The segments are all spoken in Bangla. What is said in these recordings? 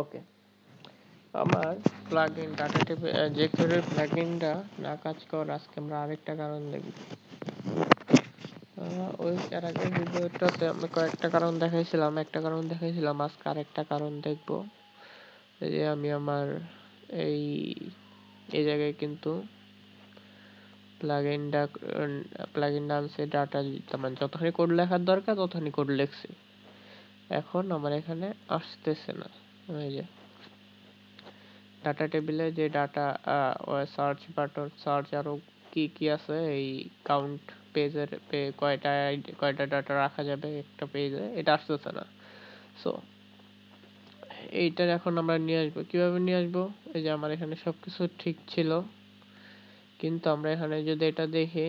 ওকে, আমার প্লাগইন ডাটা টেবিল jQuery প্লাগইনটা না কাজ করার আজকে আমরা আরেকটা কারণ দেখব। ওই এর আগের ভিডিওটাতে আমি কয়েকটা কারণ দেখাইছিলাম, একটা কারণ দেখাইছিলাম, আজকে আরেকটা কারণ দেখব। এই যে আমি আমার এই জায়গায় কিন্তু প্লাগইন আনছে ডাটা, মানে যতখানি কোড লেখার দরকার ততখানি কোড লিখছি। এখন আমার এখানে আসতেছে না। এই যে ডাটা টেবিলে যে ডাটা সার্চ বাটন, সার্চ আরো কি কি আছে, এই কাউন্ট পেজের কয়টা ডাটা রাখা যাবে একটা পেজে, এটা আসতেছে না। সো এইটার এখন আমরা নিয়ে আসবো, কিভাবে নিয়ে আসবো? এই যে আমার এখানে সবকিছু ঠিক ছিল, কিন্তু আমরা এখানে যদি এটা দেখি,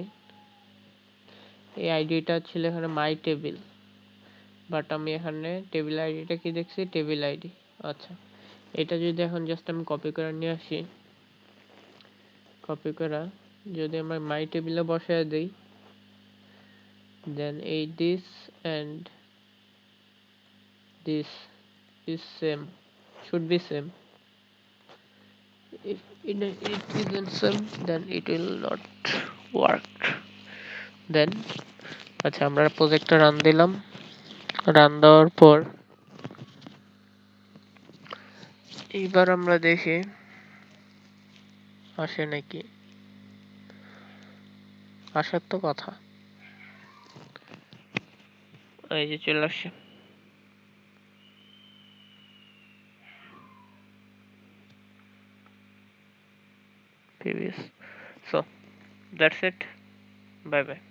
এই আইডিটা ছিল এখানে মাই টেবিল, বাট আমি এখানে টেবিল আইডিটা কি দেখছি, টেবিল আইডি। আচ্ছা, এটা যদি এখন জাস্ট আমি কপি করে নিয়ে আসি, কপি করা যদি আমরা মাই টেবিলে বসায় দেই, then this and this is same, should be same. If it isn't same, then it will not work. Then আচ্ছা, আমরা প্রজেক্টটা রান দিলাম, রান দেওয়ার পর এইবার আমরা দেখি আসে নাকি। আসার তো কথা, এই যে চলে আসছে previous. So that's it, bye bye.